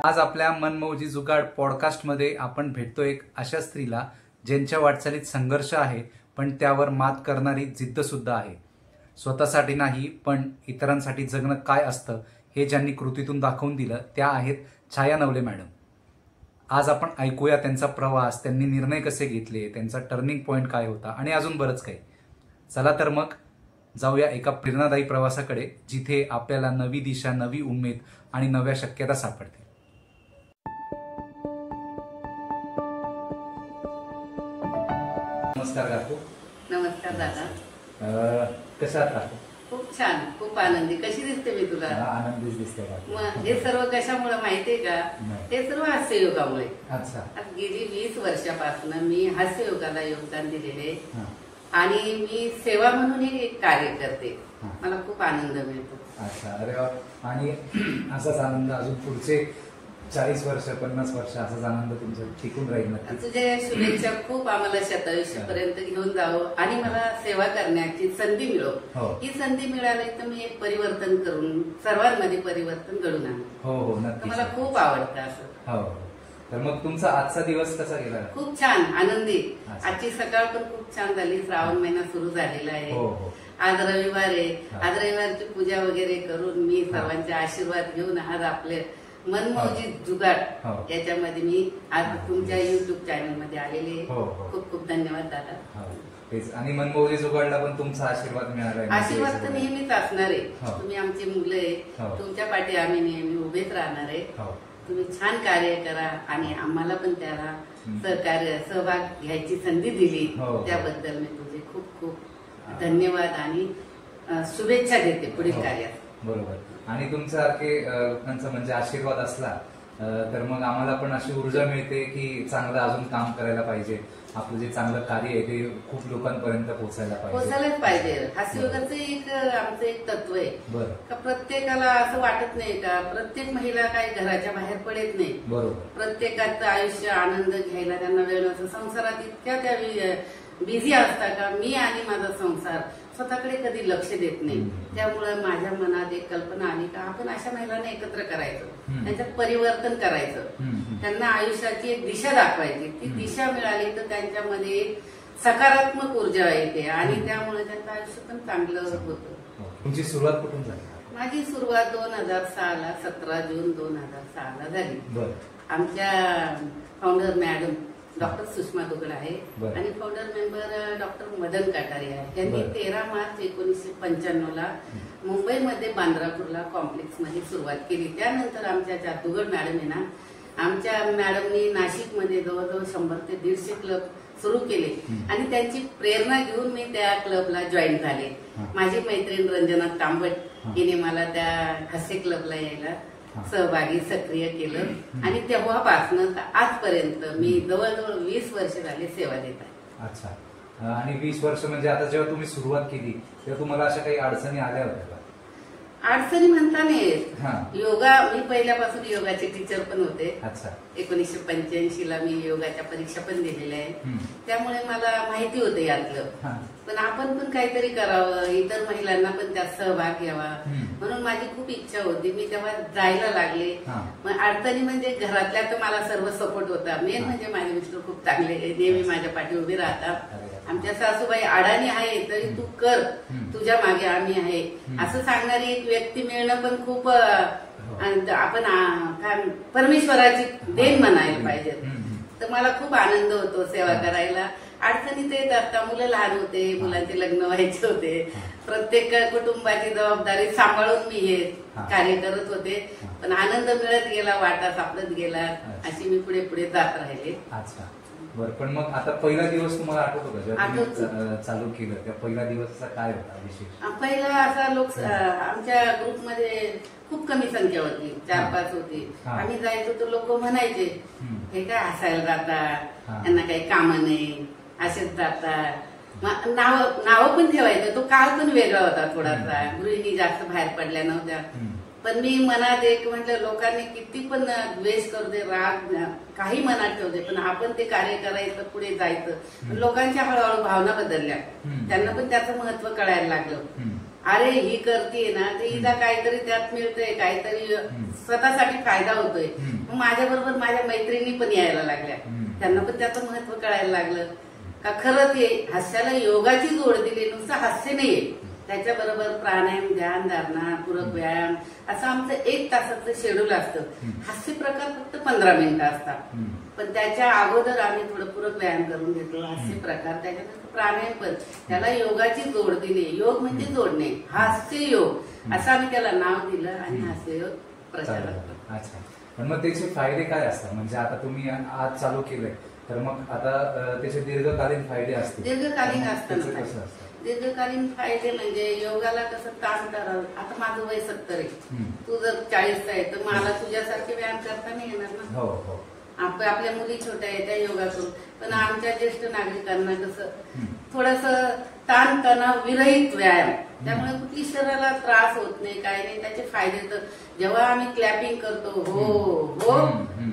आज आपल्या मनमौजी जुगाड पॉडकास्टमध्ये आपण भेटतो एक अशा स्त्रीला ज्यांच्या वाटचालीत संघर्ष आहे, पण त्यावर मात करणारी जिद्द सुद्धा आहे. स्वतःसाठी नाही पण इतरांसाठी जगणं काय असतं हे ज्यांनी कृतीतून दाखवून दिलं त्या आहेत छाया नवले मॅडम. आज आपण ऐकूया त्यांचा प्रवास, त्यांनी निर्णय कसे घेतले, त्यांचा टर्निंग पॉइंट काय होता आणि अजून बरंच काही. चला तर मग जाऊया एका प्रेरणादायी प्रवासाकडे, जिथे आपल्याला नवी दिशा, नवी उमेद आणि नव्या शक्यता सापडतील. नमस्कार काकू. नमस्कार दादा. कशा आहात काकू? खूप छान, खूप आनंदी. कशी दिसते मी तुला? आनंदीच दिसते काकू. मग हे सर्व कशामुळे माहितीये का? हे सर्व हास्ययोगामुळे. अच्छा. गेली 20 वर्षापासून मी हास्ययोगाला योगदान दिलेले आणि मी सेवा म्हणून हे कार्य करते. मला खूप आनंद मिळतो. अच्छा, अरे वा. आणि असाच आनंद अजून पुढचे 40 वर्ष 50 वर्ष असाच आनंद तुमचा टिकून राहील नक्की. तुझ्या शुभेच्छा. खूप आम्हाला शतायुष्यापर्यंत घेऊन जावं आणि मला सेवा करण्याची संधी मिळो. ही संधी मिळाली तर मी एक परिवर्तन करून सर्वांमध्ये परिवर्तन घडून आणू. हो नक्की. मला खूप आवडतं असं. हो. तर मग तुमचा आजचा दिवस कसा गेला? खूप छान, आनंदी. आजची सकाळ पण खूप छान झाली. श्रावण महिना सुरू झालेला आहे. आज रविवार आहे. आज रविवारची पूजा वगैरे करून मी सर्वांचे आशीर्वाद घेऊन आज आपले मनमौजी जुगाड याच्यामध्ये मी आज तुमच्या युट्यूब चॅनल मध्ये आलेले. खूप खूप धन्यवाद दादा. आणि मनमौजी जुगाडला पण तुमचा आशीर्वाद मिळाला. आशीर्वाद तर नेहमीच असणार आहे. तुम्ही आमची मुलं आहे. तुमच्या पाठी आम्ही नेहमी उभेच राहणार आहे. तुम्ही छान कार्य करा आणि आम्हाला पण त्याला सहभाग घ्यायची संधी दिली त्याबद्दल मी तुझे खूप खूप धन्यवाद आणि शुभेच्छा देते पुढील कार्यात. बरोबर. आणि तुमच्यासारखे लोकांचा म्हणजे आशीर्वाद असला तर मग आम्हाला पण अशी ऊर्जा मिळते की चांगलं अजून काम करायला पाहिजे. आपलं जे चांगलं कार्य आहे ते खूप लोकांपर्यंत पोहोचायलाच पाहिजे. हास्ययोगाचं एक आमचं एक तत्व आहे का प्रत्येकाला असं वाटत नाही का प्रत्येक महिला काही घराच्या बाहेर पडत नाही. बरोबर. प्रत्येकाचं आयुष्य आनंद घ्यायला त्यांना वेळ नसतो. संसारात इतक्या त्या बिझी असतात का मी आणि माझा संसार स्वतःकडे कधी लक्ष देत नाही. त्यामुळे माझ्या मनात एक कल्पना आली का आपण अशा महिलांना एकत्र करायचं, त्यांच्यात परिवर्तन करायचं, त्यांना आयुष्याची एक दिशा दाखवायची. ती दिशा मिळाली तर त्यांच्यामध्ये सकारात्मक ऊर्जा येते आणि त्यामुळे त्यांचं आयुष्य पण चांगलं होतं. तुमची सुरुवात कुठून झाली? माझी सुरुवात 2006ला 17 जून 2006ला झाली. आमच्या founder madam doctor Sushma Dugad आहे आणि फाउंडर मेंबर डॉक्टर मदन काटारे आहे. यांनी 13 मार्च 1995ला मुंबईमध्ये बांद्रापूरला कॉम्प्लेक्स मध्ये सुरुवात केली. त्यानंतर आमच्या ज्या दुगड मॅडम आहे ना, आमच्या मॅडमनी नाशिकमध्ये जवळजवळ 100 ते 150 क्लब सुरू केले आणि त्यांची प्रेरणा घेऊन मी त्या क्लबला जॉईन झाले. माझी मैत्रीण रंजना तांबट हिने मला त्या हास्य क्लबला यायला सहभागी सक्रिय केलं आणि तेव्हापासून आजपर्यंत मी जवळजवळ 20 वर्ष झाले सेवा देत आहे. अच्छा. आणि 20 वर्ष म्हणजे आता जेव्हा तुम्ही सुरुवात केली तेव्हा तुम्हाला अशा काही अडचणी आल्या होत्या का? अडचणी म्हणता नाही. योगा मी पहिल्यापासून योगाचे टीचर पण होते. 1985ला मी योगाच्या परीक्षा पण दिलेल्या आहे. त्यामुळे मला माहिती होतं यातलं. पण आपण पण काहीतरी करावं, इतर महिलांना पण त्यात सहभाग घ्यावा म्हणून माझी खूप इच्छा होती. मी तेव्हा जायला लागले. मग अडचणी म्हणजे घरातल्या तर मला सर्व सपोर्ट होता. मेन म्हणजे माझे मिस्टर खूप चांगले, नेहमी माझ्या पाठी उभे राहतात. आमच्या सासूबाई अडाणी आहे तरी तू कर, तुझ्या मागे आम्ही आहे असं सांगणारी एक व्यक्ती मिळणं पण खूप आपण परमेश्वराची देण म्हणायला पाहिजे. तर मला खूप आनंद होतो सेवा करायला. अडचणीत येत असता. मुलं लहान होते, मुलांचे लग्न व्हायचे होते. प्रत्येक कुटुंबाची जबाबदारी सांभाळून मी हे कार्य करत होते. पण आनंद मिळत गेला, वाटा सापडत गेला, अशी मी पुढे पुढे जात राहिले. बरं. पण मग आता पहिला दिवस तुम्हाला आठवतो का जेव्हा चालू केलं? त्या पहिला दिवसाचा काय होता विशेष? पहिला असा आमच्या ग्रुपमध्ये खूप कमी संख्या होती, 4-5 होती. आम्ही जायचो तर लोक म्हणायचे हे काय हसायला जातात, त्यांना काही कामं नाही, असेच जातात. नाव पण ठेवायचं. तो काळ पण वेगळा होता थोडासा. गृहिणी जास्त बाहेर पडल्या नव्हत्या. पण मी मनात एक म्हटलं लोकांनी किती पण द्वेष करू दे, राग काही मनात ठेवते, पण आपण ते कार्य करायचं, पुढे जायचं. लोकांच्या हळूहळू भावना बदलल्या. त्यांना पण त्याचं महत्व कळायला लागलं अरे ही करते ना तर हिला काहीतरी त्यात मिळतंय, काहीतरी स्वतःसाठी फायदा होतोय. मग माझ्या बरोबर माझ्या मैत्रिणी पण यायला लागल्या, त्यांना पण त्याचं महत्व कळायला लागलं का खरंच हे हास्याला योगाची जोड दिली, नुसतं हास्य नाहीये, त्याच्याबरोबर प्राणायाम, ध्यान धारणा, पूरक व्यायाम असं आमचं 1 तासाचं शेड्यूल असतं. हास्य प्रकार फक्त 15 मिनिटं असतात, पण त्याच्या अगोदर आम्ही थोडं पूरक व्यायाम करून घेतो, हास्य प्रकार, त्याच्यानंतर प्राणायाम पण. त्याला योगाची जोड दिली. योग म्हणजे जोडणे, हास्य योग असं आम्ही त्याला नाव दिलं आणि हास्य योग प्रचार. अच्छा, पण मग त्याचे फायदे काय असतात? म्हणजे आता तुम्ही आज चालू केलंय तर मग आता त्याचे दीर्घकालीन फायदे असतील. दीर्घकालीन असतात. दीर्घकालीन फायदे म्हणजे योगाला कसं ताण करावं. आता माझं वय 70 आहे, तू जर 40चा आहे तर मला तुझ्यासारखे व्यायाम करता नाही येणार ना. हो हो. आपल्या मुली छोट्या आहेत त्या योगा करून, पण आमच्या ज्येष्ठ नागरिकांना कसं थोडस ताण तणाव विरहित व्यायाम, त्यामुळे कुठली शरीराला त्रास होत नाही, काही नाही. त्याचे फायदे तर जेव्हा आम्ही क्लॅपिंग करतो, हो हो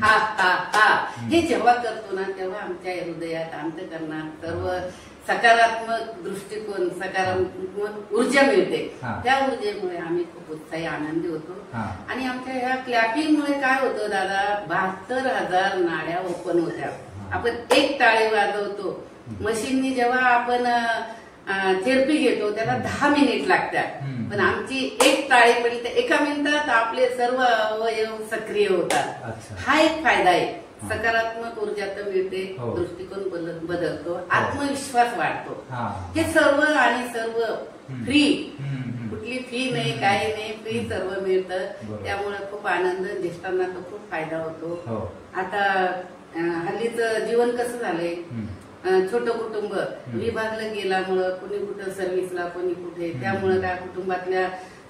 हा हा हा, हे जेव्हा करतो ना तेव्हा आमच्या हृदयात, अंतःकरणात सर्व सकारात्मक दृष्टिकोन, सकारात्मक ऊर्जा मिळते. त्या ऊर्जेमुळे आम्ही खूप उत्साही आनंदी होतो. आणि आमच्या ह्या क्लॅपिंगमुळे काय होतं दादा, 72,000 नाड्या ओपन होत्या. आपण 1 टाळी वाजवतो, मशीननी जेव्हा आपण थेरपी घेतो त्याला 10 मिनिट लागतात, पण आमची 1 टाळी पडली तर 1 मिनिटात आपले सर्व अवयव सक्रिय होतात. हा एक फायदा आहे. सकारात्मक ऊर्जा तर मिळते, दृष्टिकोन बदलतो, आत्मविश्वास वाढतो. हे सर्व आणि सर्व फ्री, कुठली फी नाही, काही नाही, फ्री सर्व मिळतं. त्यामुळे खूप आनंद, ज्येष्ठांना तर खूप फायदा होतो. आता हल्लीचं जीवन कसं झालंय, छोटं कुटुंब विभागलं गेल्यामुळं, कुणी कुठं सर्व्हिसला, कोणी कुठे, त्यामुळे काय कुटुंबातल्या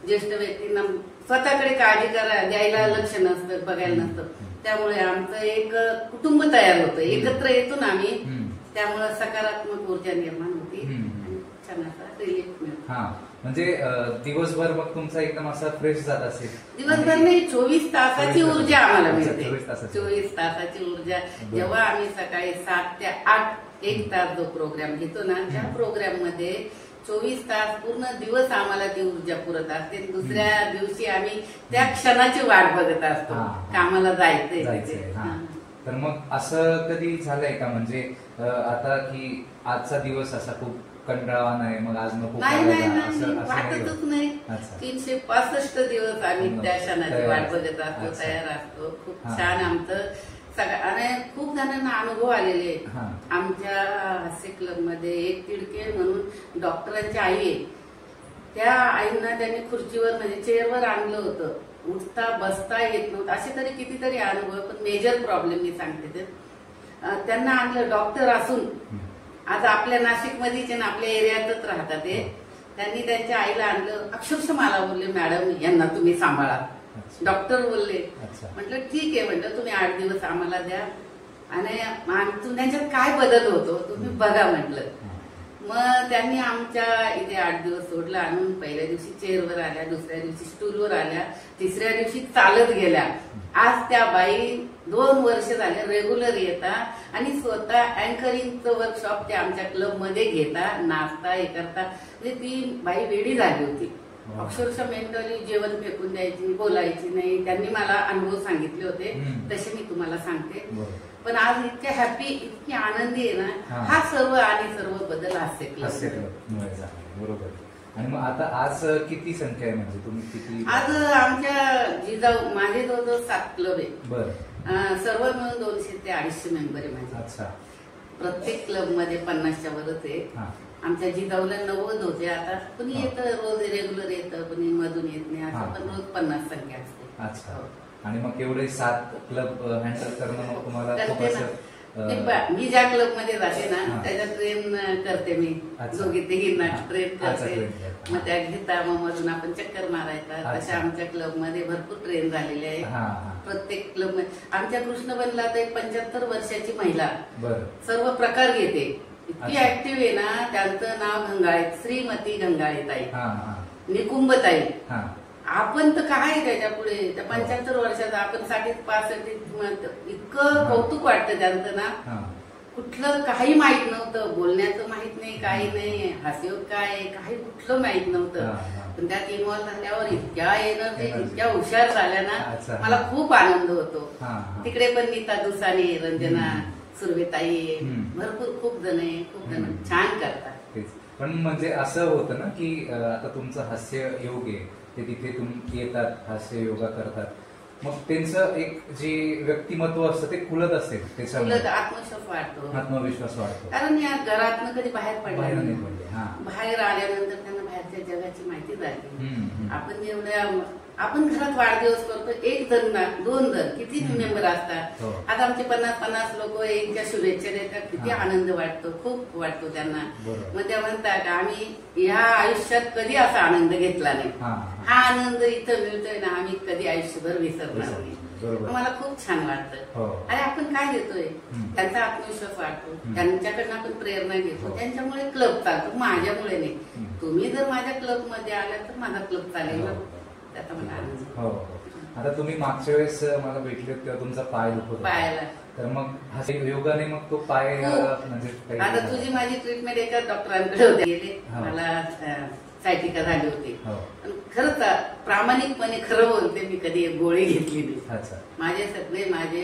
ज्येष्ठ व्यक्तींना स्वतःकडे काळजी द्यायला लक्ष नसतं, बघायला नसतं. त्यामुळे आमचं एक कुटुंब तयार होतं, एकत्र येतो ना आम्ही, त्यामुळे सकारात्मक ऊर्जा निर्माण होती आणि छान असा रिलीफ मिळतो. म्हणजे दिवसभर मग तुमचा एकदम असा फ्रेश जात असेल? दिवसभर नाही, 24 तासाची ऊर्जा आम्हाला मिळते. 24 तासाची ऊर्जा. जेव्हा आम्ही सकाळी 7 ते 8 1 तास जो प्रोग्राम घेतो ना, त्या प्रोग्राम मध्ये 24 तास पूर्ण दिवस आम्हाला ती ऊर्जा पुरत असते. दुसऱ्या दिवशी आम्ही त्या क्षणाची वाट बघत असतो, कामाला जायचंय. तर मग असं कधी झालंय का, म्हणजे आता की आजचा दिवस असा खूप कंटाळवाण आहे, मग आज नको? नाही, वाटतच नाही. 365 दिवस आम्ही त्या क्षणाची वाट बघत असतो, तयार असतो. खूप छान आमचं आणि खूप जणांना अनुभव आलेले. आमच्या हास्य क्लब मध्ये एक तिडके म्हणून डॉक्टरांची आई आहे, त्या आईंना त्यांनी खुर्चीवर म्हणजे चेअरवर आणलं होतं, उठता बसता येत नव्हतं. असे तरी कितीतरी अनुभव, पण मेजर प्रॉब्लेम मी सांगते ते त्यांना आणलं. डॉक्टर असून आज आपल्या नाशिकमध्येच ना, आपल्या एरियातच राहतात ते. त्यांनी त्यांच्या आईला आणलं, अक्षरशः मला बोलले, मॅडम यांना तुम्ही सांभाळा. डॉक्टर बोलले. म्हटलं ठीक आहे, म्हटलं तुम्ही 8 दिवस आम्हाला द्या आणि त्यांच्यात काय बदल होतो तुम्ही बघा म्हटलं. मग त्यांनी आमच्या इथे 8 दिवस सोडलं आणून. पहिल्या दिवशी चेअरवर आल्या, दुसऱ्या दिवशी स्टूलवर आल्या, तिसऱ्या दिवशी चालत गेल्या. आज त्या बाई 2 वर्ष झाले रेग्युलर येतात आणि स्वतः अँकरिंगचं वर्कशॉप ते आमच्या क्लब मध्ये घेता, नाचता, हे करता. म्हणजे ती बाई वेडी झाली होती, अक्षरशः मेंटली जेवण फेकून द्यायची, बोलायची नाही. त्यांनी मला अनुभव सांगितले होते, तसे मी तुम्हाला सांगते. पण आज इतके हॅपी, इतकी आनंदी आहे ना. हा सर्व आणि सर्व बदल हास्य क्लब. बरोबर. आणि मग आता आज किती संख्या आहे, म्हणजे तुम्ही किती? आज आमच्या जिजाऊ, माझे जवळजवळ 7 क्लब आहे. सर्व मिळून 200 ते 250 मेंबर आहे माझे. प्रत्येक क्लब मध्ये 50च्या वरच आहे. आमच्या जिजाऊला 90 होते. आता कुणी येतं रोज रेग्युलर येतं, कुणी मधून येत नाही, असं. पण रोज 50 संख्या असते. अच्छा. आणि मग एवढे 7 क्लब हँडल करणं मग तुम्हाला खूप असं? मी ज्या क्लब मध्ये जाते ना त्याच्या ट्रेन करते मी, दोघी तिघींना ट्रेन करते. मग त्या घेता, मग मधून आपण चक्कर मारायचा. तशा आमच्या क्लब मध्ये भरपूर ट्रेन झालेले आहे. प्रत्येक क्लब मध्ये आमच्या कृष्णबनला तर 75 वर्षाची महिला सर्व प्रकार घेते, इतकी ऍक्टिव्ह आहे ना. त्यांचं नाव गंगाळे, श्रीमती गंगाळे ताई, निकुंभताई. आपण तर काय त्याच्या पुढे, त्या 75 वर्षाचा आपण 65 इतकं कौतुक वाटतं त्यांचं ना. कुठलं काही माहित नव्हतं, बोलण्याचं माहित नाही, काही नाही, हास्य काय काही कुठलं माहित नव्हतं. पण त्यात इन्व्हॉल्व झाल्यावर इतक्या एनर्जी, इतक्या हुशार झाल्या ना, मला खूप आनंद होतो. तिकडे पण नीता दुसाने, रंजना सुर्वेताई, भरपूर खूप जण छान करतात. पण म्हणजे असं होतं ना की आता तुमचं हास्य योग आहे, ते तिथे येतात, हास्य योगा करतात, मग त्यांचं एक जे व्यक्तिमत्व असतं ते खुलत असेल, त्याच्यामुळे आत्मविश्वास वाढतो. कारण या घरातनं कधी बाहेर पडले, बाहेर आल्यानंतर त्यांना बाहेरच्या जगाची माहिती झाली. आपण घरात वाढदिवस करतो, एक जण ना 2 जण, किती मेंबर असतात. आता आमचे 50-50 लोक एकच्या शुभेच्छा देतात, किती आनंद वाटतो, खूप वाटतो त्यांना. मग त्या म्हणतात आम्ही ह्या आयुष्यात कधी असा आनंद घेतला नाही, हा आनंद इथं मिळतोय ना, आम्ही कधी आयुष्यभर विसरणार नाही. मला खूप छान वाटतं. अरे आपण काय देतोय, त्यांचा आत्मविश्वास वाढतो, त्यांच्याकडनं आपण प्रेरणा घेतो, त्यांच्यामुळे क्लब चालतो, माझ्यामुळे नाही. तुम्ही जर माझ्या क्लब मध्ये आला तर माझा क्लब चालेल ना. हो, आता तुम्ही मागच्या वेळेस मला भेटले तेव्हा तुमचा पाय दुखत पायाला, तर मग योगाने मग तो पाय म्हणजे आता तुझी माझी ट्रीटमेंट एका डॉक्टरांकडे होते गेले, मला सायटिका झाली होती. खरंच प्रामाणिकपणे खरं बोलते, मी कधी गोळी घेतली नाही. माझे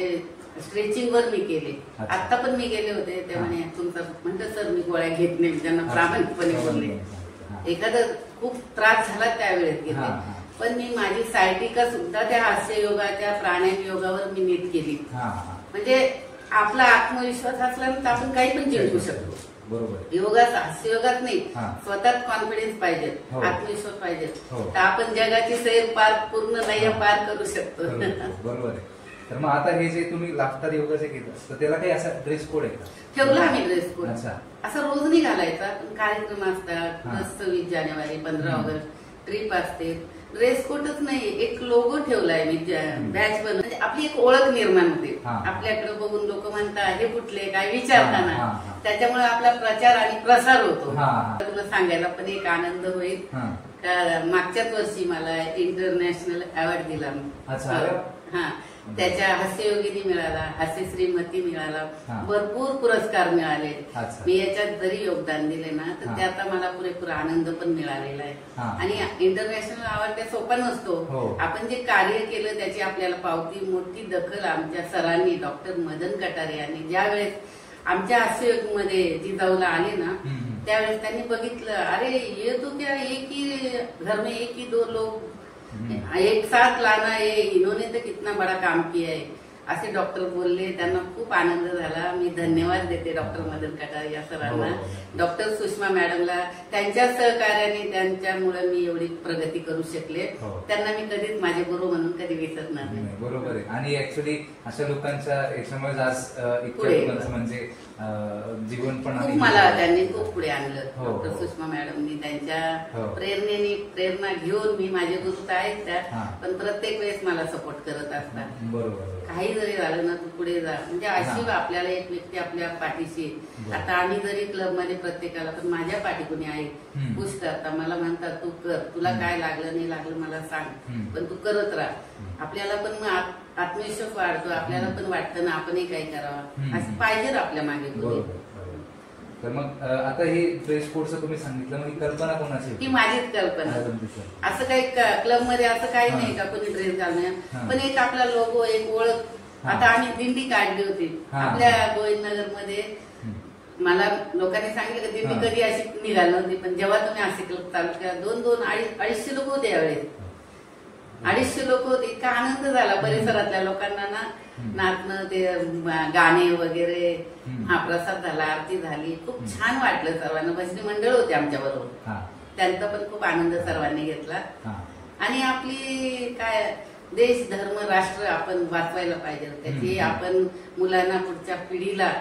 स्ट्रेचिंग वर मी केले. आता पण मी गेले होते, ते म्हणे तुमचं म्हणतं सर मी गोळ्या घेत नाही, त्यांना प्रामाणिकपणे बोलले. एखादा खूप त्रास झाला त्यावेळेस गेले, पण मी माझी सायटिका सुद्धा त्या हास्य योगाच्या, प्राणायाम योगावर मी नीट केली. म्हणजे आपला आत्मविश्वास असल्यानंतर आपण काही पण जिंकू शकतो. बरोबर, योगात, हास्य योगात नाही, स्वतःत कॉन्फिडन्स पाहिजे, आत्मविश्वास पाहिजे, तर आपण जगाची सैर पार, पूर्ण नय्या पार करू शकतो. बरोबर आहे. तर मग आता हे जे तुम्ही लाफ्टर योगाचे घेता, तर त्याला काही असा ड्रेस कोड आहे का? ठेवला आम्ही ड्रेस कोड. असं रोज नाही घालायचा, पण कार्यक्रम असतात, 26 जानेवारी, 15 ऑगस्ट ट्रिप असते. ड्रेस कोडच नाही, एक लोगो ठेवलाय मी बॅच बनवून, म्हणजे आपली एक ओळख निर्माण होते. आपल्याकडे बघून लोक म्हणतात हे कुठले काय विचारताना, त्याच्यामुळे आपला प्रचार आणि प्रसार होतो. तुला सांगायला पण एक आनंद होईल, मागच्याच वर्षी मला इंटरनॅशनल अवॉर्ड दिला. त्याच्या हास्ययोगिनी मिळाला, हास्य श्रीमती मिळाला, भरपूर पुरस्कार मिळाले. मी याच्यात जरी योगदान दिले ना, तर त्याचा मला पुरेपूर आनंद पण मिळालेला आहे. आणि इंटरनॅशनल अवॉर्ड त्या सोपा नसतो. आपण जे कार्य केलं त्याची आपल्याला पावती, मोठी दखल आमच्या सरांनी, डॉक्टर मदन कटारे यांनी ज्यावेळेस आमच्या हास्ययोग मध्ये जिजाऊला आले ना, त्यावेळेस त्यांनी बघितलं, अरे ये तो क्या एक ही घर में एक ही 2 लोग एक साथ लाना है, इन्होंने तो कितना बड़ा काम किया है, असे डॉक्टर बोलले. त्यांना खूप आनंद झाला. मी धन्यवाद देते डॉक्टर मदन कटारे या सरांना, डॉक्टर सुषमा मॅडमला. त्यांच्या सहकार्याने, त्यांच्यामुळे मी एवढी प्रगती करू शकले. त्यांना मी कधीच माझे गुरु म्हणून कधी विसरणार नाही. बरोबर आहे. आणि ऍक्च्युली अशा लोकांच्या याच्यामुळे आज इतक्या लोकांचं म्हणजे जीवन पण मला त्यांनी खूप पुढे आणलं. डॉक्टर सुषमा मॅडमनी त्यांच्या प्रेरणेने प्रेरणा घेऊन मी माझे गुरु तर आहेत त्या, पण प्रत्येक वेळेस मला सपोर्ट करत असतात. बरोबर, काही जरी झालं ना तू पुढे जा, म्हणजे अशी आपल्याला एक व्यक्ती आपल्या पाठीशी. आता आम्ही जरी क्लब मध्ये प्रत्येकाला, पण माझ्या पाठी कोणी आहे, पुश करता, मला म्हणतात तू कर, तुला काय लागलं नाही लागलं मला सांग, पण तू करत राहा. आपल्याला पण आत्मविश्वास वाढतो, आपल्याला पण वाटतं ना आपणही काही करावं, असं पाहिजे आपल्या मागे. तर मग आता हे ड्रेस कोडचं तुम्ही सांगितलं, मग ही कल्पना कोणाची? ही माझीच कल्पना. असं काही क्लब मध्ये असं काही नाही का कोणी ड्रेस घालण्या, पण एक आपला लोगो, एक ओळख. आता आम्ही दिंडी काढली होती आपल्या गोविंदनगर मध्ये. मला लोकांनी सांगितलं की दिंडी कधी अशी निघाली नव्हती, पण जेव्हा तुम्ही असे क्लब चालू केला, 200-250 लोक होते यावेळेस. 250 लोक होते. इतका आनंद झाला परिसरातल्या लोकांना ना, नाचणं, ते गाणे वगैरे, महाप्रसाद झाला, आरती झाली, खूप छान वाटलं सर्वांना. भजनी मंडळ होते आमच्या बरोबर, त्यांचा पण खूप आनंद सर्वांनी घेतला. आणि आपली काय देश, धर्म, राष्ट्र आपण वाचवायला पाहिजे. त्याची आपण मुलांना, पुढच्या पिढीला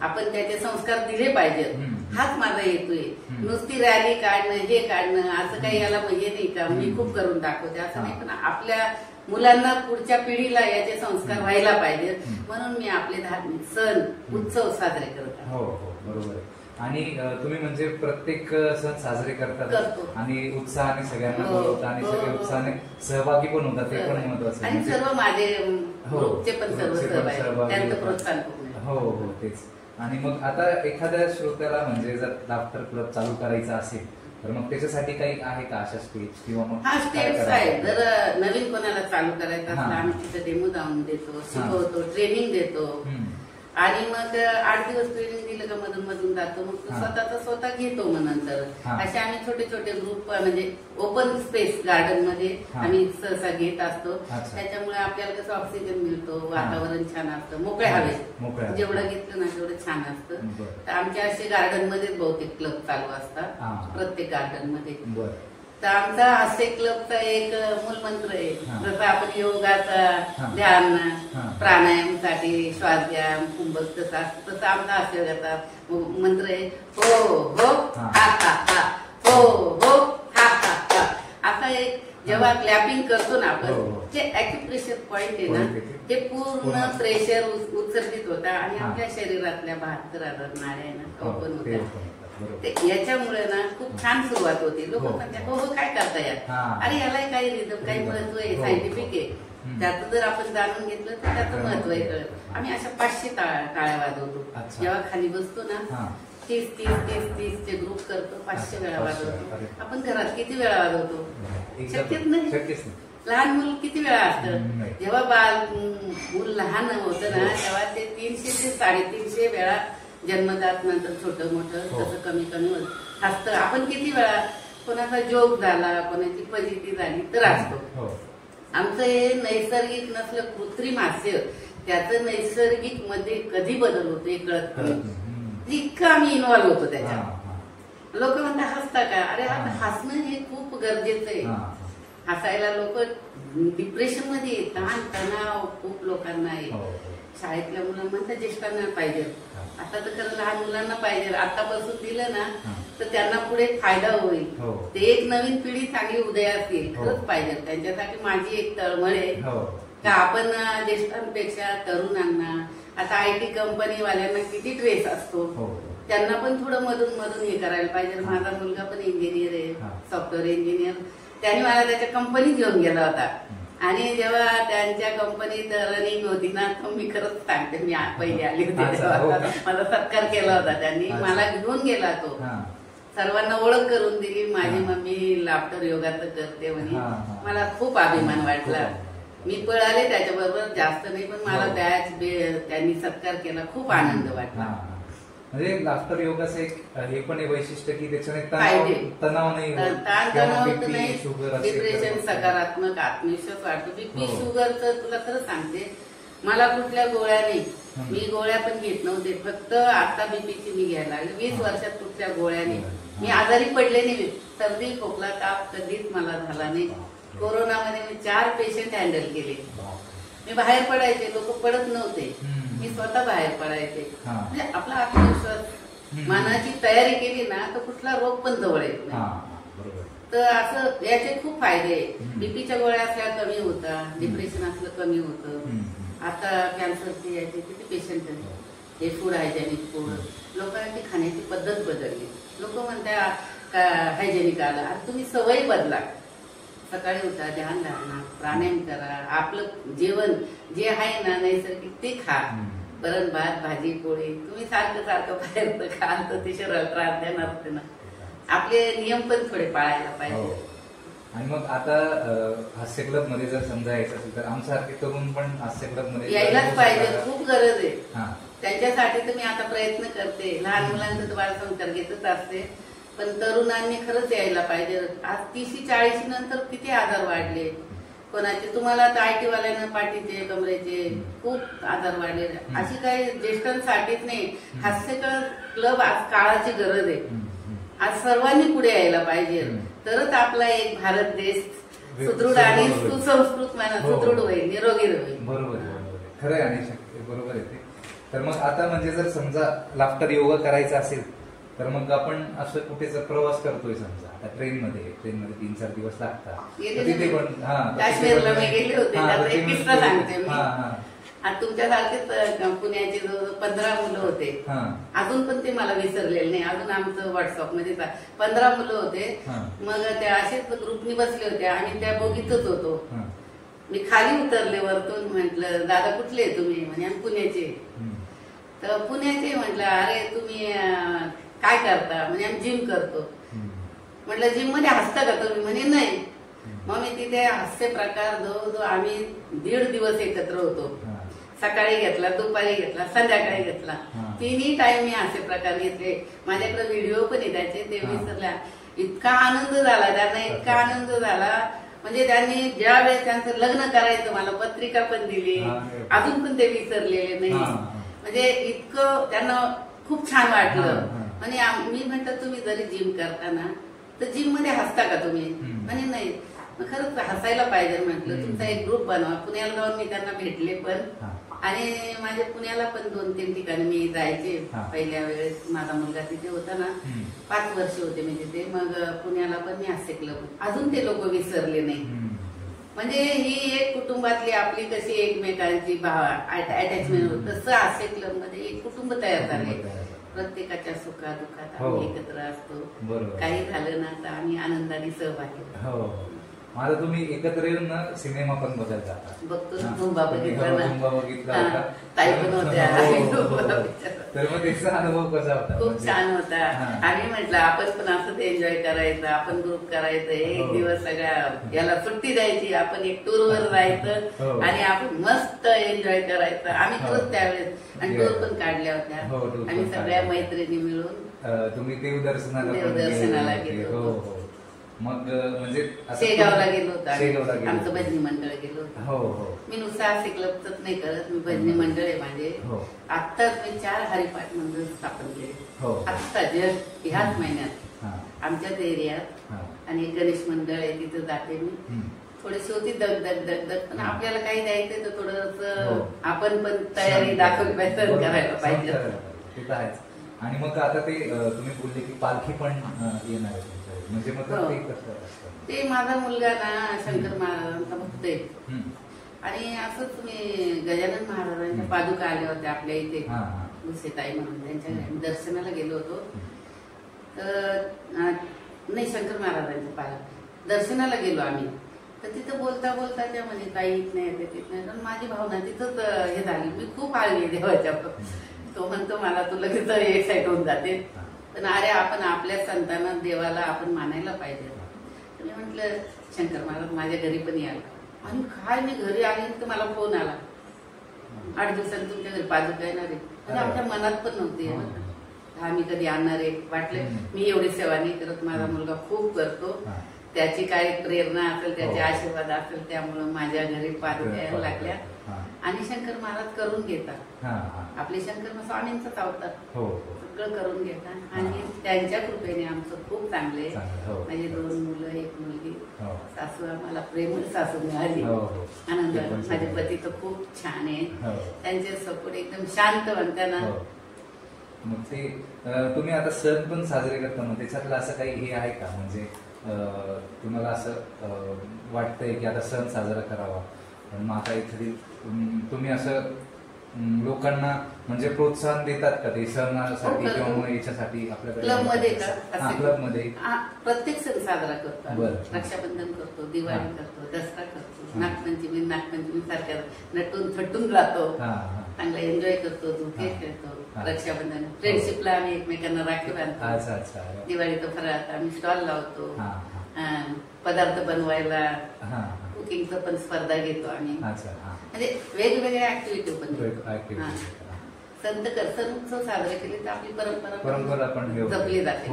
आपण त्याचे संस्कार दिले पाहिजेत. हाच माझा हेतू आहे. नुसती रॅली काढणं, हे काढणं, असं काही याला म्हणजे नाही का मी खूप करून दाखवते असं नाही, पण आपल्या मुलांना, पुढच्या पिढीला याचे संस्कार व्हायला पाहिजेत. म्हणून मी आपले धार्मिक सण, उत्सव साजरे करत आहे. हो हो, बरोबर आहे. आणि तुम्ही म्हणजे प्रत्येक सण साजरे करतात आणि उत्साहाने सगळ्यांना बोलवता आणि सगळे उत्साहाने सहभागी पण होतात, ते पण महत्वाचं. आणि सर्व माझे ग्रुपचे पण सर्व सहभागी, त्यांचं प्रोत्साहन. हो हो, तेच. आणि मग आता एखाद्या श्रोत्याला म्हणजे जर लाफ्टर क्लब चालू करायचा असेल, तर मग त्याच्यासाठी काही आहे का अशा स्टेप्स किंवा मग हा स्टेप्स आहे. जर नवीन कोणाला चालू करायचं असलं आम्ही तिथे डेमो जाऊन देतो, शिकवतो, ट्रेनिंग देतो आणि मग 8 दिवस ट्रेनिंग दिलं का मधून मधून जातो, मग स्वतः घेतो. मग नंतर असे आम्ही छोटे छोटे ग्रुप म्हणजे ओपन स्पेस गार्डन मध्ये आम्ही सहसा घेत असतो. त्याच्यामुळे आपल्याला कसं ऑक्सिजन मिळतो, वातावरण छान असतं, मोकळ्या हवेत जेवढं घेतलं ना तेवढं छान असतं. तर आमच्या असे गार्डन मध्येच बहुतेक क्लब चालू असतात प्रत्येक गार्डन मध्ये. तर आमचा हास्य क्लबचा एक मूलमंत्र आहे, जसं आपण योगाचा ध्यान प्राणायामसाठी श्वास घ्याम कुंभक तसं आमचा हास्य योगाचा मंत्र आहे हो हो हा हा हा, हो हो हा हा हा. असा एक जेव्हा क्लॅपिंग करतो ना आपण, जे ऍक्युप्रेशर पॉइंट आहे ना, ते पूर्ण प्रेशर उत्सर्जित होता आणि आपल्या शरीरातल्या 72,000 नाड्या ना ओपन होत्या. याच्यामुळे ना खूप छान सुरुवात होती. लोक म्हणतात हो हो काय करता यार, अरे याला काही रिझम काही महत्व आहे, सायंटिफिक आहे. त्याचं जर आपण जाणून घेतलं तर त्याचं महत्व आहे कळत. आम्ही अशा 500 टाळ्या वाजवतो. जेव्हा खाली बसतो ना 30 चे ग्रुप करतो, 500 वेळा वाजवतो. आपण घरात किती वेळा वाजवतो? शक्यच नाही. लहान मुल किती वेळा असतं. जेव्हा मूल लहान होतं ना तेव्हा ते 300 ते 350 वेळा जन्मदात नंतर छोटं मोठं तसं कमी कमी होत असतं. आपण किती वेळा कोणाचा जोक झाला, कोणाची फजिती झाली तर असतो. आमचं हे नैसर्गिक नसलं कृत्रिम हास्य, त्याचं नैसर्गिक मध्ये कधी बदल होतो हे कळत नाही. इतकं आम्ही इन्व्हॉल्व्ह होतो त्याच्यात. लोक म्हणतात हसता का? अरे हसणं हे खूप गरजेचं आहे. हसायला लोक डिप्रेशन मध्ये ताण तणाव खूप लोकांना आहे. शाळेतल्या मुलांना म्हणतात ज्येष्ठांना पाहिजे, आता तर खरं लहान मुलांना पाहिजे. आतापासून दिलं ना तर त्यांना पुढे फायदा होईल. ते एक नवीन पिढी चांगली उदयास येईल. खरंच पाहिजे. त्यांच्यासाठी माझी एक तळमळ आहे का आपण ज्येष्ठांपेक्षा तरुणांना, आता IT कंपनी वाल्यांना किती ट्रेस असतो, त्यांना पण थोडं मधून मधून हे करायला पाहिजे. माझा मुलगा पण इंजिनियर आहे, सॉफ्टवेअर इंजिनियर. त्याने मला त्याच्या कंपनीत घेऊन गेला होता आणि जेव्हा त्यांच्या कंपनीत रनिंग होती ना, मी खरंच सांगते, मी पहिले आली होती तेव्हा मला सत्कार केला होता त्यांनी. मला घेऊन गेला तो, सर्वांना ओळख करून दिली. माझी मम्मी लाफ्टर योगाचं करते म्हणे. मला खूप अभिमान वाटला. मी पळाले त्याच्याबरोबर, जास्त नाही पण मला त्यांनी सत्कार केला, खूप आनंद वाटला. म्हणजे लाफ्टर योगाचं एक हे पण वैशिष्ट्य की त्याच्याने तणाव नाही, डिप्रेशन सकारात्मक आत्मविश्वास वाढतो. BP शुगरचं तुला खरं सांगते, मला कुठल्या गोळ्या नाही, मी गोळ्या पण घेत नव्हते. फक्त आता BPची मी घ्यायला लागले. 20 वर्षात कुठल्या गोळ्या नाही. मी आजारी पडले नाही. सर्दी खोकला ताप कधीच मला झाला नाही. कोरोनामध्ये मी 4 पेशंट हँडल केले. मी बाहेर पडायचे, लोक पडत नव्हते, मी स्वतः बाहेर पडायचे. म्हणजे आपला आत्मविश्वास, मनाची तयारी केली ना तर कुठला रोग पण जवळ येत नाही. तर असं याचे खूप फायदे. BPच्या गोळ्या असल्या कमी होतात, डिप्रेशन असलं कमी होतं. आता कॅन्सरचे याचे किती पेशंट आहेत. हे फूड हायजेनिक फूड, लोकांची खाण्याची पद्धत बदलली. लोक म्हणतात हायजेनिक आलं, आता तुम्ही सवय बदला. सकाळी उठा, ध्यान धारणा, प्राणायाम करा, आपलं जेवण जे आहे ना नैसर्गिक ते खा. वरण भात भाजी पोळी, तुम्ही सारखं बाहेरचं खाल तर ते शरीराला त्रास देणार ना. आपले नियम पण थोडे पाळायला पाहिजे. आणि मग आता हास्य क्लब मध्ये जर समजा यायचं असेल तर आमच्यासारखे तरुण पण हास्य क्लब मध्ये यायलाच पाहिजे, खूप गरज आहे. त्यांच्यासाठी तर मी आता प्रयत्न करते. लहान मुलांचं तर बालसंस्कार घेतच असते, पण तरुणांनी खरंच यायला पाहिजे. आज 30-40 नंतर किती आजार वाढले कोणाचे. तुम्हाला तर IT वाल्यांना पाठीचे कमरेचे खूप आजार वाढले. अशी काही ज्येष्ठांसाठीच नाही, हास्य क्लब आज काळाची गरज आहे. आज सर्वांनी पुढे यायला पाहिजे, तरच आपला एक भारत देश सुदृढ आणि सुसंस्कृत सुदृढ होईल, निरोगी होईल. बरोबर खरं आहे आणि बरोबर आहे ते. तर मग आता म्हणजे जर समजा लाफ्टर योगा करायचा असेल तर मग आपण असं कुठेच प्रवास करतोय समजा, आता ट्रेनमध्ये 3-4 दिवस लागतात. तिथे पण काश्मीरला मी गेले होते, त्याचा एक किस्सा सांगते मी. तुमच्यासारखेच पुण्याचे 15 मुलं होते, अजून पण ते मला विसरलेले नाही. अजून आमचं व्हॉट्सअप मध्ये 15 मुलं होते. मग त्या असेच ग्रुपनी बसले होते आणि त्या बोगीतच होतो. मी खाली उतरले वरतून, म्हटलं दादा कुठले तुम्ही? म्हणजे आम्ही पुण्याचे. तर पुण्याचे म्हटलं, अरे तुम्ही काय करता? म्हणजे आम्ही जिम करतो. म्हटलं जिम मध्ये हसता का तुम्ही? म्हणे नाही. मग मी तिथे हास्य प्रकार जो आम्ही 1.5 दिवस एकत्र होतो. सकाळी घेतला, दुपारी घेतला, संध्याकाळी घेतला. तिन्ही टाइम मी असे प्रकार घेतले. माझ्याकडे व्हिडिओ पण येतायचे, ते विसरल्या. इतका आनंद झाला त्यांना, इतका आनंद झाला. म्हणजे त्यांनी ज्या वेळेस त्यांचं लग्न करायचं मला पत्रिका पण दिली, अजून पण ते विसरलेले नाही. म्हणजे इतकं त्यांना खूप छान वाटलं. आणि मी म्हटलं तुम्ही जरी जिम करताना तर जिम मध्ये हसता का तुम्ही? म्हणे नाही. खरंच हसायला पाहिजे. म्हटलं तुमचा एक ग्रुप बनवा. पुण्याला जाऊन मी त्यांना भेटले पण, आणि माझ्या पुण्याला पण 2-3 ठिकाणी मी जायचे. पहिल्या वेळेस माझा मुलगा तिथे होता ना, 5 वर्ष होते मी तिथे. मग पुण्याला पण मी हास्य क्लब, अजून ते लोक विसरले नाही. म्हणजे ही एक कुटुंबातली आपली कशी एकमेकांची अटॅचमेंट होत, तसं हास्य क्लब मध्ये एक कुटुंब तयार झाले. प्रत्येकाच्या सुखादुखात आम्ही एकत्र असतो. काही झालं ना तर आम्ही आनंदाने सहभागी. माझा तुम्ही एकत्र येऊन ना सिनेमा पण बघायला जाता. बघतो ना, धुंबा बघितला होता, ताई पण होत्या. तर मग त्याचा अनुभव कसा होता? खूप छान होता. आम्ही म्हटलं आपण पण असंच एन्जॉय करायचं, आपण ग्रुप करायचं, एक दिवस सगळ्या याला सुट्टी द्यायची, आपण एक टूर वर जायचं आणि आपण मस्त एन्जॉय करायचं. आम्ही खरंच त्यावेळेस आणि टूर पण काढल्या होत्या आम्ही सगळ्या मैत्रिणी मिळून. तुम्ही देवदर्शनाला गेलो. मग म्हणजे शेगावला गेलो होतो, आमचं भजनी मंडळ गेलो होतं. हो. मी नुसतं हास्य क्लबच नाही करत, मी भजनी मंडळ आहे माझे. आत्ताच मी 4 हरिपाठ मंडळ स्थापन केले. आत्ता जस्ट ह्याच महिन्यात आमच्याच एरियात. आणि गणेश मंडळ आहे, तिथं जाते मी. थोडीशी होती दगदग, पण आपल्याला काही द्यायचंय तर थोडस आपण पण तयारी दाखवली पाहिजे, करायला पाहिजे. आणि मग आता ते तुम्ही बोलले की पालखी पण येणार आहे, म्हणजे मग ते माझा मुलगा ना शंकर महाराजांचा भक्त आहे. आणि असंच मी गजानन महाराजांच्या पादुका आल्या होत्या आपल्या इथे, भुसेताई म्हणून, त्यांच्या दर्शनाला गेलो होतो. तर नाही, शंकर महाराजांच्या पादुका दर्शनाला गेलो आम्ही. तर तिथं बोलता बोलता त्या म्हणजे काही येत नाही, येत नाही. पण माझी भावना तिथंच हे झाली. मी खूप आळली देवाच्या. तो म्हणतो मला तू लगेच एक्साइट होऊन जाते. पण अरे आपण आपल्या संतांना देवाला आपण मानायला पाहिजे. मी म्हटलं शंकर महाराज माझ्या घरी पण याल. आणि काय मी घरी आली तर मला फोन आला, 8 दिवसांनी तुमच्या घरी पादुका येणार आहे. म्हणजे आमच्या मनात पण नव्हती आम्ही कधी आणणार आहे. वाटलं मी एवढी सेवा नाही करत, माझा मुलगा खूप करतो, त्याची काय प्रेरणा असेल, त्याचे आशीर्वाद असेल, त्यामुळं माझ्या घरी पादुका यायला लागल्या. आणि शंकर महाराज करून घेतात. आपले शंकर स्वामींचाच अवतार, सगळं करून घेतात. आणि त्यांच्या कृपेने आमचं खूप चांगले. माझे 2 मुलं, 1 मुलगी. सासू आम्हाला प्रेमळ सासू मिळाली, आनंद. माझे पती तर खूप छान आहे, त्यांचे सपोर्ट एकदम शांत म्हणताना. मग ते तुम्ही आता सण पण साजरे करता, मग त्याच्यातलं असं काही हे आहे का, म्हणजे तुम्हाला असं वाटतंय की आता सण साजरा करावा, पण मग आता एखादी तुम्ही असं लोकांना म्हणजे प्रोत्साहन देतात का ते सणासाठी किंवा मग याच्यासाठी? आपल्याकडे क्लबमध्ये प्रत्येक सण साजरा करतो. रक्षाबंधन करतो, दिवाळी करतो, दसरा करतो, नागपंचमी सारख्या नटून थटून जातो, चांगला एन्जॉय करतो, धुके खेळतो. रक्षाबंधन फ्रेंडशिपला आम्ही एकमेकांना राखी बांधतो. दिवाळीचा फराळ आम्ही स्टॉल लावतो, पदार्थ बनवायला, कुकिंगचं पण स्पर्धा घेतो आम्ही. म्हणजे वेगवेगळ्या ऍक्टिव्हिटी पण. सण उत्सव साजरे केले तर आपली परंपरा पण जपली जाते.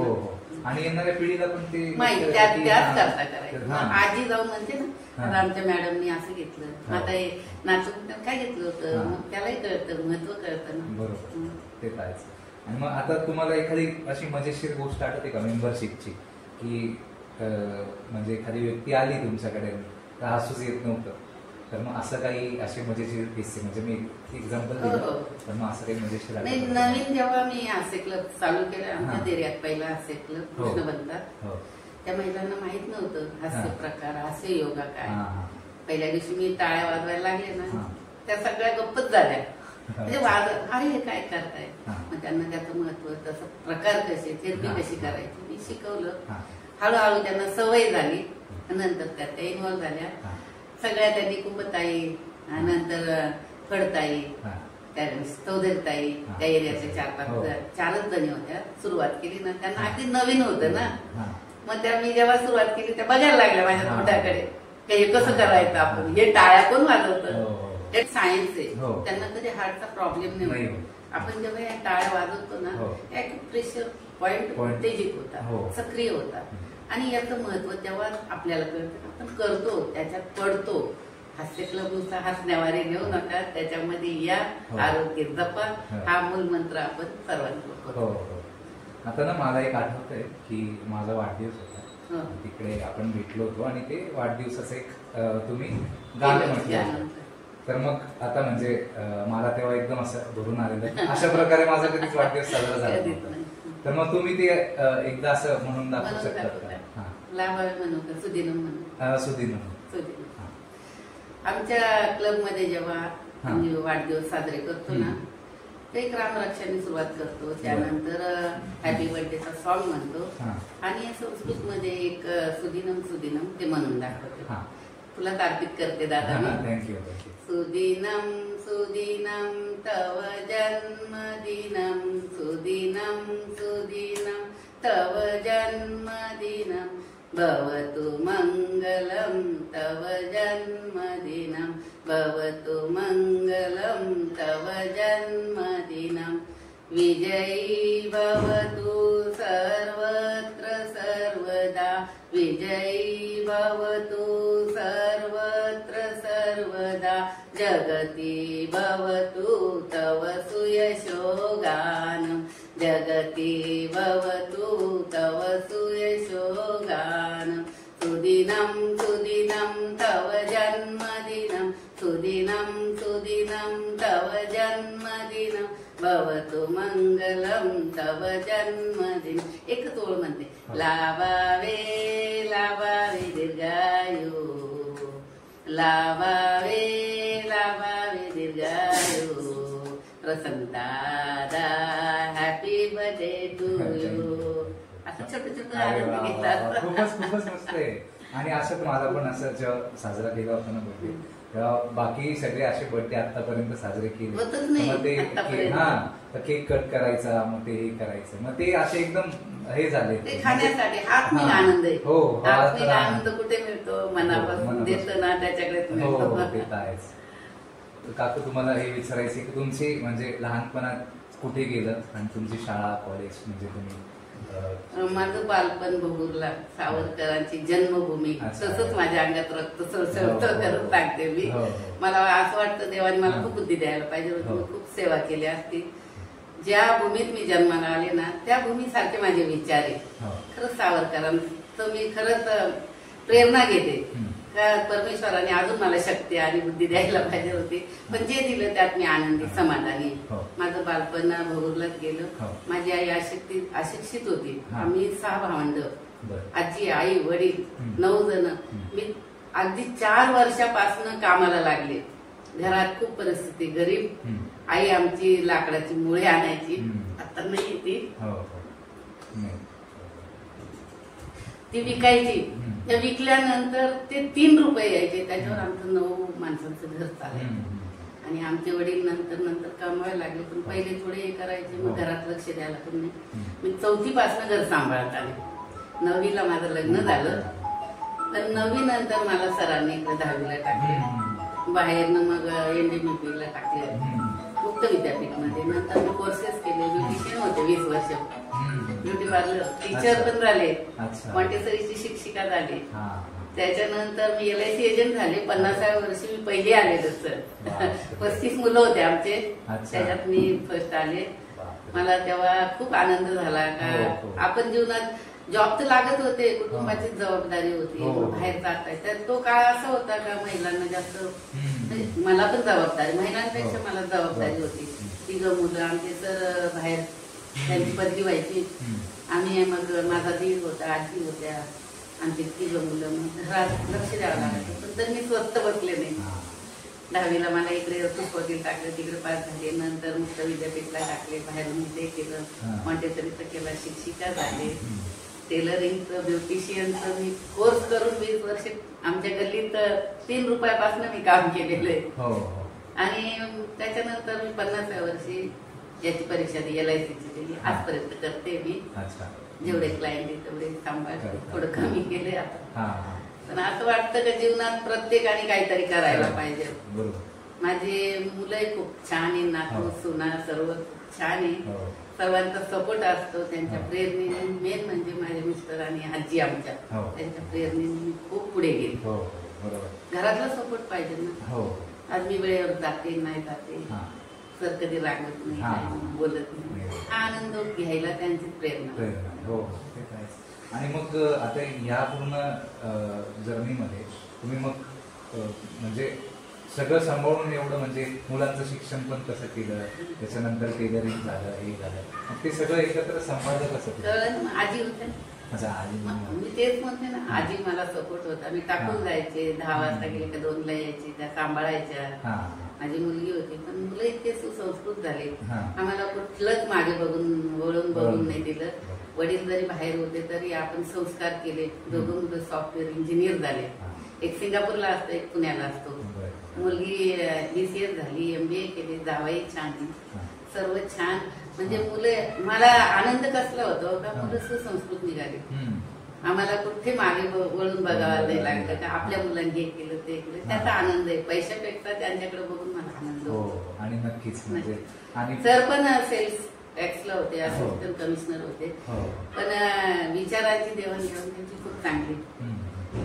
आणि येणाऱ्या पिढीला पण ते माहिती त्याच करता करायचं. आजी जाऊन म्हणते ना, आमच्या मॅडमनी असं घेतलं, आता हे नाचून काय घेतलं होतं, मग त्यालाही कळतं, महत्व कळतं ना. बरोबर, ते पाहायचं. आणि मग आता तुम्हाला एखादी अशी मजेशीर गोष्ट आठवते का मेंबरशिपची, की म्हणजे एखादी व्यक्ती आली तुमच्याकडे तर हसूच येत नव्हतं, तर मग असं काही असे मजेशीर किस्से, म्हणजे मी एक्झाम्पल दिलं, तर मग असं काही मजेशीर? नवीन जेव्हा मी हास्य क्लब चालू केलं आमच्या एरियात, पहिला हास्य क्लब कृष्ण बनतात, त्या महिलांना माहित नव्हतं हास्य प्रकार, हास्य योगा काय. पहिल्या दिवशी मी टाळ्या वाजवायला लागले ना, त्या सगळ्या गप्पच झाल्या. म्हणजे अरे हे काय करताय. मग त्यांना त्याचं महत्व, तसं प्रकार कसे, थेरपी कशी करायची मी शिकवलं. हळूहळू त्यांना सवय झाली, नंतर त्या इन्व्हॉल्व झाल्या सगळ्या. त्यांनी कुंभताई, नंतर फडताई, चौधरीताई, त्या एरियाच्या 4-5 जणी होत्या. सुरुवात केली ना, त्यांना अगदी नवीन होतं ना, मग त्या मी जेव्हा सुरुवात केली त्या बघायला लागल्या माझ्या तोंडाकडे, हे कसं करायचं आपण, हे टाळ्या कोण वाजवतं, हे सायन्स आहे. त्यांना कधी हार्टचा प्रॉब्लेम नाही. आपण जेव्हा या टाळ्या वाजवतो ना, प्रेशर पॉइंट उत्तेजित होता, सक्रिय होता. आणि याचं महत्व तेव्हा आपल्याला कळतं. आपण करतो, त्याच्यात पडतो. हास्य क्लब नुसता हसण्यावारे घेऊ नका, त्याच्यामध्ये या, आरोग्य जपा, हा मूल मंत्र आपण सर्वांना करतो. आता ना मला एक आठवतंय की माझा वाढदिवस होता, तिकडे आपण भेटलो होतो आणि ते वाढदिवसाचं एक तुम्ही गाणं म्हटलं. तर मग आता म्हणजे मला तेव्हा एकदम असं भरून आलेलं, अशा प्रकारे माझा कधीच वाढदिवस साजरा झाला नव्हता. तर मग तुम्ही ते एकदा असं म्हणून दाखवू शकतात का? लाभावे म्हणू का, सुदिनम म्हणू? सुदिनम. आमच्या क्लब मध्ये जेव्हा आम्ही वाढदिवस साजरे करतो ना, ते एक रामरक्षाने सुरुवात करतो, त्यानंतर हॅपी बर्थडेचा सॉन्ग म्हणतो आणि संस्कृत मध्ये एक सुदिनम सुदिनम ते म्हणून दाखवतो. तुला अर्पित करते दादा. थँक्यू. सुदिनम सुदिनम तव जन्मदिनम, सुदिनम सुदिनम तव जन्मदिनम, भवतु मंगलम तव जन्मदिनम, भवतु मंगलम तव जन्मदिनम, विजयी भवतु सर्वत्र सर्वदा, विजयी भवतु सर्वत्र सर्वदा, जगति भवतु तव सुयशोगानम, जगति भवतु तव सुयशोगानम, सुदिनम सुदिनम तव जन्मदिनम, सुदिनम सुदिनम तव जन्मदिनम, भवतु मंगलम तव जन्मदिन. एक तोळ म्हणते, लाभावे लाभावे दीर्घायु, लाभावे लाभावे दीर्घायु, प्रसन्नदादा हॅपी बर्थडे टू यू. असं छोटं छोटं आनंद घेतात. खूपच मस्त आहे. आणि असं मला पण असं जेव्हा साजरा केला होता ना बर्थडे, तेव्हा बाकी सगळे असे बर्थडे आतापर्यंत साजरे केले, मग ते केक कट करायचा, मग ते हे करायचं, मग ते असे एकदम हे झाले. ते खाण्यासाठी आत्मिक आनंद आहे. आत्मिक आनंद कुठे मिळतो? मनापासून देतो ना त्याच्याकडे मिळतो. काकू, तुम्हाला हे विचारायचं की तुमची म्हणजे लहानपणात कुठे गेलं आणि तुमची शाळा कॉलेज म्हणजे तुम्ही? माझं बालपण भोगूरला, सावरकरांची जन्मभूमी. तसंच माझ्या अंगात रक्त सळसळतं करत सांगते मी. मला असं वाटतं देवाने मला खूप बुद्धी द्यायला पाहिजे होती, मी खूप सेवा केली असती. ज्या भूमीत मी जन्माला आले ना, त्या भूमीसारखे माझे विचार आहे. खरंच सावरकरांचं मी खरंच प्रेरणा घेते. परमेश्वराने अजून मला शक्ती आणि बुद्धी द्यायला पाहिजे होती, पण जे दिलं त्यात मी आनंदी समाधानी. माझं बालपण भोगूरलाच गेलं. माझी आई अशिक्षित होती. आम्ही 6 भावंड, आजी, आई, वडील 9 जण. मी अगदी 4 वर्षापासून कामाला लागले. घरात खूप परिस्थिती गरीब. आई आमची लाकडाची मुळे आणायची, आता नाही ती विकायची. त्या विकल्यानंतर ते 3 रुपये यायचे, त्याच्यावर आमचं 9 माणसांचं घर चाललं. आणि आमचे वडील नंतर कमवायला लागले, पण पहिले थोडे हे करायचे, मग घरात लक्ष द्यायला पण नाही. मी 4थी पासून घर सांभाळत आले. 9वीला माझं लग्न झालं, तर 9वी नंतर मला सरांनी इकडे 10वीला टाकले. बाहेरनं मग NDMP टाकले, मुक्त विद्यापीठमध्ये. नंतर मी कोर्सेस केले. ब्युटिशियन होते 20 वर्ष, ब्युटी पार्लर टीचर पण झाले, मॉन्टेसरीची शिक्षिका झाली. त्याच्यानंतर मी LIC एजंट झाले. 50व्या वर्षी मी पहिली आले. सर 35 मुलं होते आमचे, त्याच्यात मी फर्स्ट आले. मला तेव्हा खूप आनंद झाला का आपण जीवनात जॉब तर लागत होते, कुटुंबाची जबाबदारी होती, बाहेर जात आहे. तर तो काळ असा होता का महिलांना जास्त, मला पण जबाबदारी, महिलांपेक्षा मला जबाबदारी होती. 3 मुलं आमचे तर बाहेर त्यांची पदवी व्हायची. आम्ही मग माझा दीर होता, आजी होत्या, आमची 3 मुलं. मग घरात लक्ष द्यावं लागायचं. पण तर मी स्वस्त बसले नाही. 10वीला मला इकडे पुष्पवतील टाकलं, तिकडे पास झाले. नंतर मुक्त विद्यापीठला टाकले, बाहेर मी ते केलं, मॉन्टेसरीचं केलं, शिक्षिका झाले. टेलरिंगचं, ब्युटिशियनचं मी कोर्स करून 20 वर्ष आमच्या गल्लीत 3 रुपयापासून मी काम केलेलं आहे. आणि त्याच्यानंतर मी 50व्या वर्षी याची परीक्षा LICची दिली. आजपर्यंत करते मी. जेवढे क्लायंट आहे तेवढे सांभाळते, थोडं कमी केले आता. हा. पण असं वाटतं की जीवनात प्रत्येकाने काहीतरी करायला पाहिजे. माझे मुलंही खूप छान आहे, नातू सुना सर्व खूप छान आहे. सर्वांचा सपोर्ट असतो, त्यांच्या प्रेरणेने. मेन म्हणजे माझे मिस्टर आणि आजी आमच्या त्यांच्या प्रेरणेने मी खूप पुढे गेले. घरातला सपोर्ट पाहिजे ना. आज मी वेळेवर जाते नाही जाते, सर कधी रागवत नाही, बोलत नाही, आनंद घ्यायला त्यांची प्रेरणा. आणि मग आता ह्या पूर्ण जर्नीमध्ये तुम्ही मग म्हणजे सगळं सांभाळून एवढं म्हणजे मुलांचं शिक्षण पण कसं केलं, त्याच्यानंतर टेलरिंग झालं, हे झालं, मग ते सगळं एकत्र सांभाळलं कसं? आजी होते. मी तेच म्हणते ना, आजी मला सपोर्ट होता. मी टाकून जायचे, 10 वाजता गेले का 2ला यायचे, त्या सांभाळायच्या. माझी मुलगी होती, पण मुलं इतके सुसंस्कृत झाले, आम्हाला कुठलंच मागे वळून बघून नाही दिलं. वडील जरी बाहेर होते तरी आपण संस्कार केले. दोघं मुलं सॉफ्टवेअर इंजिनियर झाले. एक सिंगापूरला असतो, एक पुण्याला असतो. मुलगी BCS झाली, MBA केली, जावई छान, सर्व छान. म्हणजे मुलं, मला आनंद कसला होतो का मुलं सुसंस्कृत निघाले. आम्हाला कुठे मागे वळून बघायला नाही लागतं का आपल्या मुलांनी हे केलं ते केलं. त्याचा आनंद आहे. पैशापेक्षा त्यांच्याकडे बघून मला आनंद होतो. आणि नक्कीच म्हणजे सर पण सेल्स टॅक्सला होते, असिस्टंट कमिशनर होते, पण विचारांची देवाणघेवाण त्यांची खूप चांगली.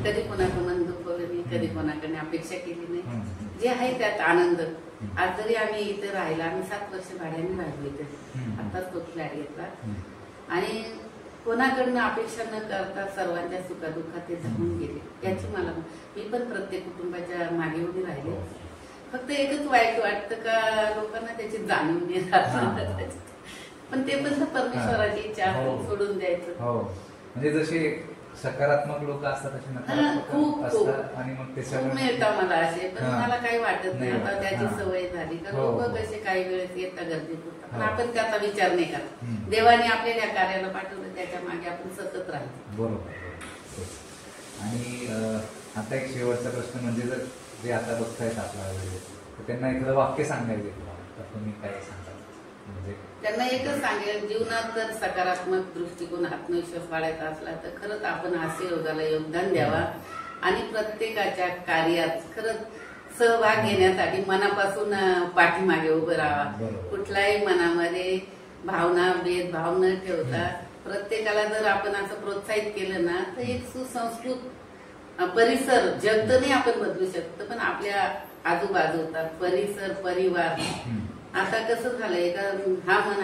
कधी कोणाचं मन दुखवलं नाही, कधी कोणाकडे अपेक्षा केली नाही. जे आहे त्यात आनंद. आज जरी आम्ही इथे राहिला, आम्ही 7 वर्ष भाड्याने राहिलो इथे, आताच तो फ्लॅट घेतला. आणि कोणाकडनं अपेक्षा न करता सर्वांच्या सुखादुःखात ते जमून गेले. याची मला, मी पण प्रत्येक कुटुंबाच्या मागे उभी राहिले. फक्त एकच वाईट वाटतं का लोकांना त्याची जाणीव नाही राहत. पण ते पण परमेश्वराची इच्छा सोडून द्यायचं. म्हणजे जसे सकारात्मक लोक असतात तसे नकारात्मक असतात, आणि मग ते खूप मिळतात मला असे. पण मला काही वाटत नाही, आता त्याची सवय झाली का लोक कसे काही वेळेस येतात गर्दी पुरतात, पण आपण त्याचा विचार नाही करत. देवाने आपल्याला या कार्याला पाठवलं, त्याच्या मागे आपण सतत राहतो. बरोबर. आणि आता एक शेवटचा प्रश्न म्हणजे, जर जे आता बघतायत आपला तर त्यांना एखादं वाक्य सांगायचं तर तुम्ही काय सांगाल? म्हणजे त्यांना एकच सांगेल, जीवनात जर सकारात्मक दृष्टिकोन, आत्मविश्वास वाढायचा असला तर खरंच आपण हास्य योगाला योगदान द्यावा. आणि प्रत्येकाच्या कार्यात खरंच सहभाग घेण्यासाठी मनापासून पाठीमागे उभं राहावा. कुठल्याही मनामध्ये भावना, भेदभाव न ठेवता प्रत्येकाला जर आपण असं प्रोत्साहित केलं ना, तर एक सुसंस्कृत परिसर, जग तर नाही आपण बदलू शकतो, पण आपल्या आजूबाजूचा परिसर, परिवार. आता कसं झालंय का, हा मन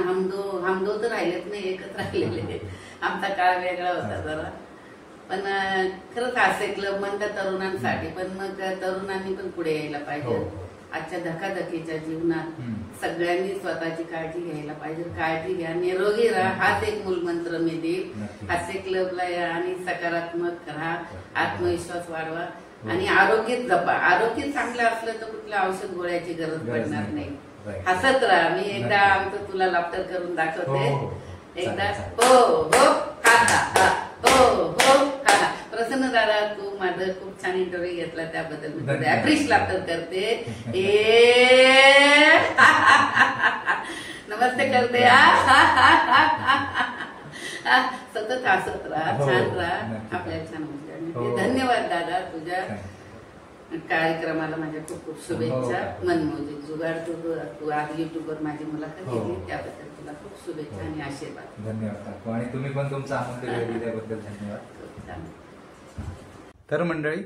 हमदो तर राहिलेत नाही, एकच राहिलेले. आमचा काळ वेगळा होता जरा. पण खरंच हास्य क्लब म्हणतात तरुणांसाठी, पण मग तरुणांनी पण पुढे यायला पाहिजे. आजच्या धकाधकीच्या जीवनात सगळ्यांनी स्वतःची काळजी घ्यायला पाहिजे. काळजी घ्या, निरोगी राहा, हाच एक मूलमंत्र मी देईल. हास्य क्लबला या आणि सकारात्मक राहा, आत्मविश्वास वाढवा आणि आरोग्य जपा. आरोग्य चांगलं असलं तर कुठल्या औषध गोळ्याची गरज पडणार नाही. हसत राहा. मी एकदा आमचं तुला लाफ्टर करून दाखवते. एकदा हो हो खाता, हो हो खाता. प्रसन्न दादा, तू माझं खूप छान इंटरव्ह्यू घेतला, त्याबद्दल मी तुझं अप्रिशिएट लाफ्टर करते. नमस्ते करते. सतत हसत राहा, छान राहा, आपल्याला छान होईल. धन्यवाद दादा, तुझ्या कार्यक्रमाला माझ्या खूप खूप शुभेच्छा. मनमोजिक जुगाड, तू आज युट्यूबवर माझी मुलाखत घेतली, त्याबद्दल तुला खूप शुभेच्छा आणि आशीर्वाद. धन्यवाद. आणि तुम्ही पण तुमचा अमूल्य वेळ दिल्याबद्दल धन्यवाद. तर मंडळी,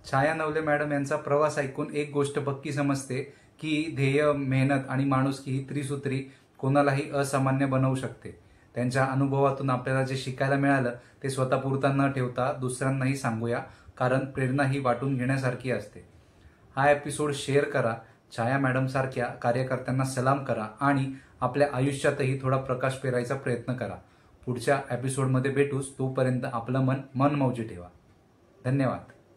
छाया नवले मॅडम यांचा प्रवास ऐकून एक गोष्ट पक्की समजते की ध्येय, मेहनत आणि माणुसकी ही त्रिसूत्री कोणालाही असामान्य बनवू शकते. त्यांच्या अनुभवातून आपल्याला जे शिकायला मिळालं ते स्वतःपुरता न ठेवता दुसऱ्यांनाही सांगूया, कारण प्रेरणा ही वाटून घेण्यासारखी असते. हा एपिसोड शेअर करा, छाया मॅडम सारख्या कार्यकर्त्यांना सलाम करा आणि आपल्या आयुष्यातही थोडा प्रकाश पेरायचा प्रयत्न करा. पुढच्या एपिसोडमध्ये भेटूच. तोपर्यंत आपलं मन मनमौजी ठेवा. धन्यवाद.